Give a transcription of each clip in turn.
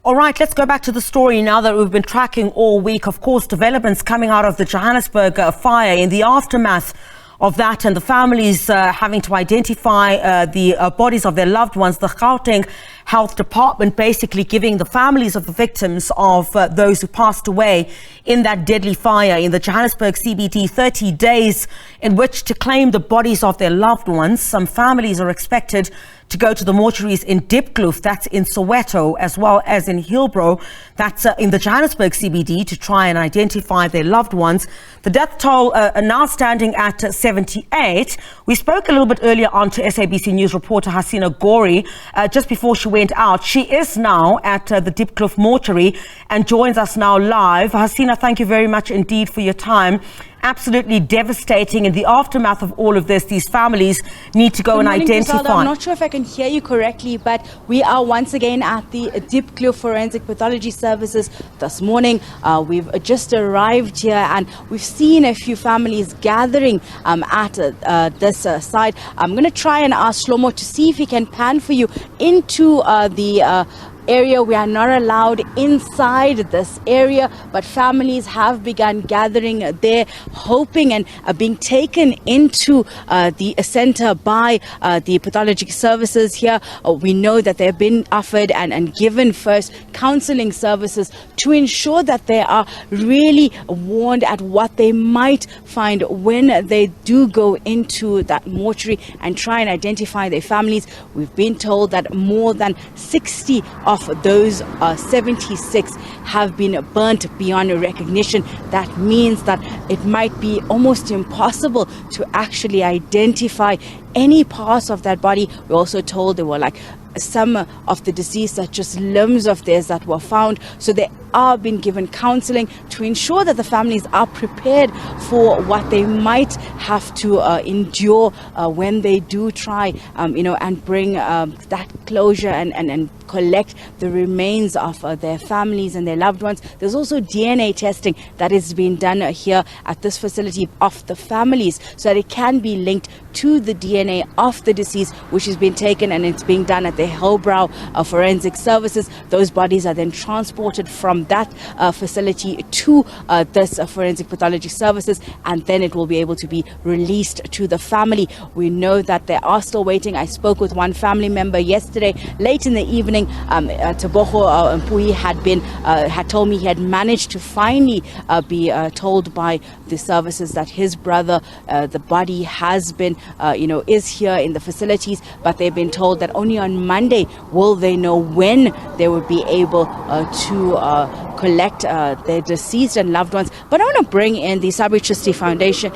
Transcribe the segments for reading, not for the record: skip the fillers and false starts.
All right, let's go back to the story now that we've been tracking all week. Of course, developments coming out of the Johannesburg fire in the aftermath of that, and the families having to identify the bodies of their loved ones. The Gauteng Health Department basically giving the families of the victims of those who passed away in that deadly fire in the Johannesburg CBD 30 days in which to claim the bodies of their loved ones. Some families are expected to go to the mortuaries in Diepkloof, that's in Soweto, as well as in Hillbrow, that's in the Johannesburg CBD, to try and identify their loved ones. The death toll now standing at 78. We spoke a little bit earlier on to SABC News reporter Hasina Gori just before she went out. She is now at the Diepkloof mortuary and joins us now live. Hasina, thank you very much indeed for your time. Absolutely devastating. In the aftermath of all of this, these families need to go and identify. Griselda, I'm not sure if I can hear you correctly, but we are once again at the Diepkloof Forensic Pathology Services this morning. We've just arrived here and we've seen a few families gathering at this site. I'm going to try and ask Shlomo to see if he can pan for you into the area. We are not allowed inside this area, but families have begun gathering there, hoping and being taken into the center by the pathology services here. We know that they've been offered and given first counseling services to ensure that they are really warned at what they might find when they do go into that mortuary and try and identify their families. We've been told that more than 60 of those 76 have been burnt beyond recognition. That means that it might be almost impossible to actually identify any parts of that body. We're also told there were like some of the deceased are just limbs of theirs that were found. So they are being given counseling to ensure that the families are prepared for what they might have to endure when they do try, and bring that closure and collect the remains of their families and their loved ones. There's also DNA testing that is being done here at this facility of the families so that it can be linked to the DNA of the deceased, which is being taken and it's being done at the Hillbrow Forensic Services. Those bodies are then transported from that facility to this Forensic Pathology Services, and then it will be able to be released to the family. We know that they are still waiting. I spoke with one family member yesterday late in the evening. Taboho Mpui had told me he had managed to finally be told by the services that his brother, the body has been is here in the facilities, but they've been told that only on Monday will they know when they would be able to collect their deceased and loved ones. But I want to bring in the SABC Foundation,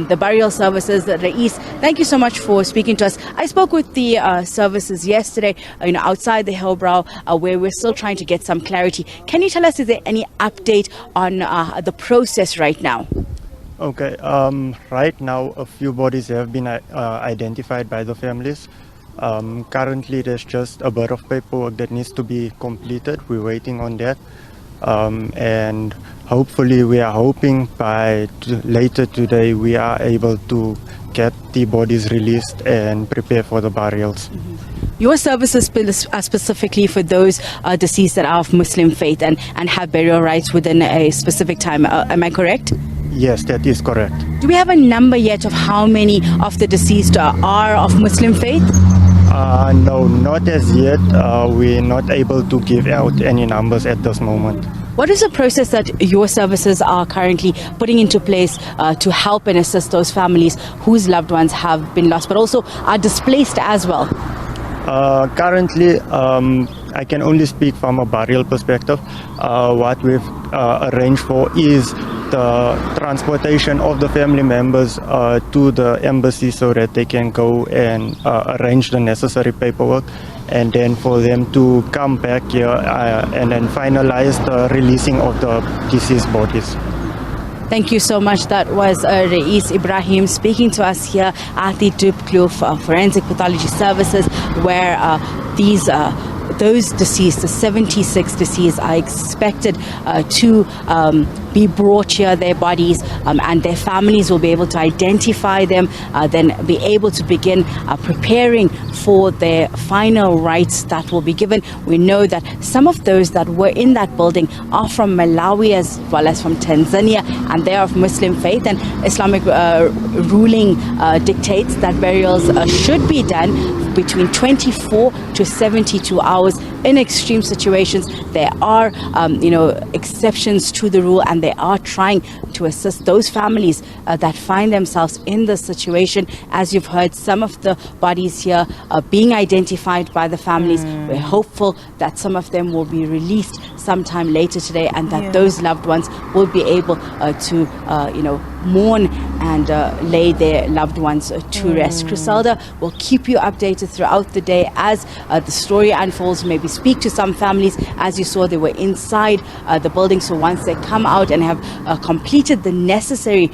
the burial services, the Rais. Thank you so much for speaking to us. I spoke with the services yesterday, outside the Hillbrow, where we're still trying to get some clarity. Can you tell us, is there any update on the process right now? Okay, right now a few bodies have been identified by the families. Currently there's just a bit of paperwork that needs to be completed. We're waiting on that. And hopefully we are hoping by later today we are able to get the bodies released and prepare for the burials. Your services are specifically for those deceased that are of Muslim faith and have burial rights within a specific time. Am I correct? Yes, that is correct. Do we have a number yet of how many of the deceased are of Muslim faith? No, not as yet. We're not able to give out any numbers at this moment. What is the process that your services are currently putting into place to help and assist those families whose loved ones have been lost, but also are displaced as well? Currently, I can only speak from a burial perspective. What we've arranged for is the transportation of the family members to the embassy so that they can go and arrange the necessary paperwork, and then for them to come back here and then finalize the releasing of the deceased bodies. Thank you so much. That was Rais Ibrahim speaking to us here at the Diepkloof Forensic Pathology Services, where those deceased, the 76 deceased, are expected to be brought here, their bodies, and their families will be able to identify them, then be able to begin preparing for their final rites that will be given. We know that some of those that were in that building are from Malawi as well as from Tanzania, and they are of Muslim faith, and Islamic ruling dictates that burials should be done between 24 to 72 hours. In extreme situations, there are exceptions to the rule, and they are trying to assist those families that find themselves in this situation. As you've heard, some of the bodies here are being identified by the families. We're hopeful that some of them will be released sometime later today, and that those loved ones will be able to mourn and lay their loved ones to rest. Criselda will keep you updated throughout the day as the story unfolds. Maybe speak to some families. As you saw, they were inside the building, so once they come out and have completed the necessary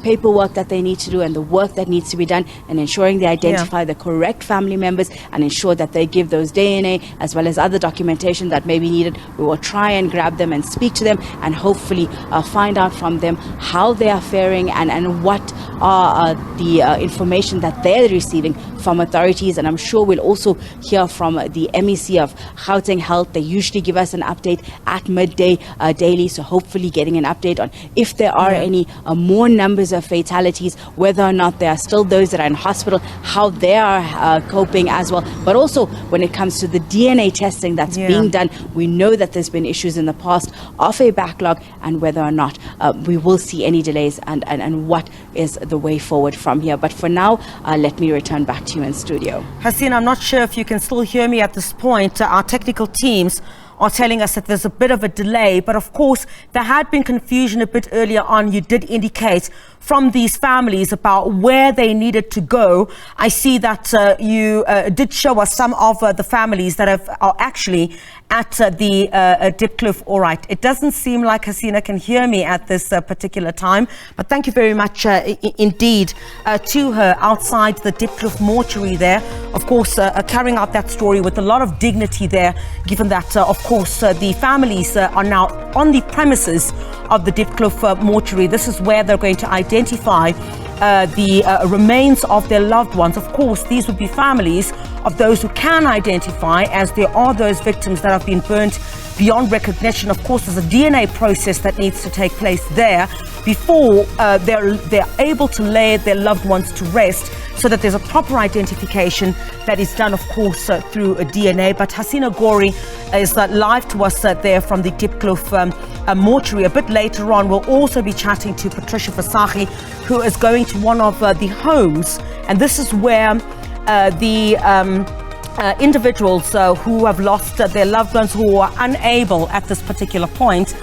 paperwork that they need to do and the work that needs to be done, and ensuring they identify the correct family members and ensure that they give those DNA as well as other documentation that may be needed, we will try and grab them and speak to them, and hopefully find out from them how they are faring and what are the information that they're receiving from authorities. And I'm sure we'll also hear from the MEC of Gauteng Health. They usually give us an update at midday daily, so hopefully getting an update on if there are any more numbers of fatalities, whether or not there are still those that are in hospital, how they are coping as well. But also when it comes to the DNA testing that's being done, we know that there's been issues in the past of a backlog, and whether or not we will see any delays and what is the way forward from here. But for now, let me return back to you in studio. Hasina, I'm not sure if you can still hear me at this point. Our technical teams are telling us that there's a bit of a delay, but of course there had been confusion a bit earlier on. You did indicate from these families about where they needed to go. I see that you did show us some of the families that are actually at the Diepkloof. All right, it doesn't seem like Hasina can hear me at this particular time, but thank you very much indeed to her outside the Diepkloof mortuary there. Of course, carrying out that story with a lot of dignity there, given that, of course, the families are now on the premises of the Diepkloof mortuary. This is where they're going to identify the remains of their loved ones. Of course, these would be families of those who can identify, as there are those victims that have been burnt beyond recognition. Of course, there's a DNA process that needs to take place there before they're able to lay their loved ones to rest, so that there's a proper identification that is done, of course, through a DNA. But Hasina Gori is live to us there from the Diepkloof mortuary. A bit later on, we'll also be chatting to Patricia Fasagi, who is going to one of the homes, and this is where the individuals who have lost their loved ones, who are unable at this particular point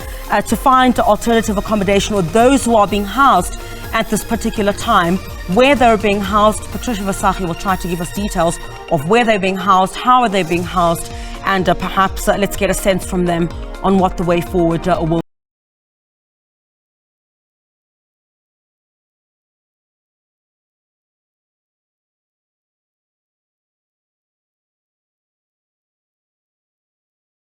to find alternative accommodation, or those who are being housed at this particular time, where they're being housed. Patricia Fasagi will try to give us details of where they're being housed, how are they being housed, and perhaps let's get a sense from them on what the way forward will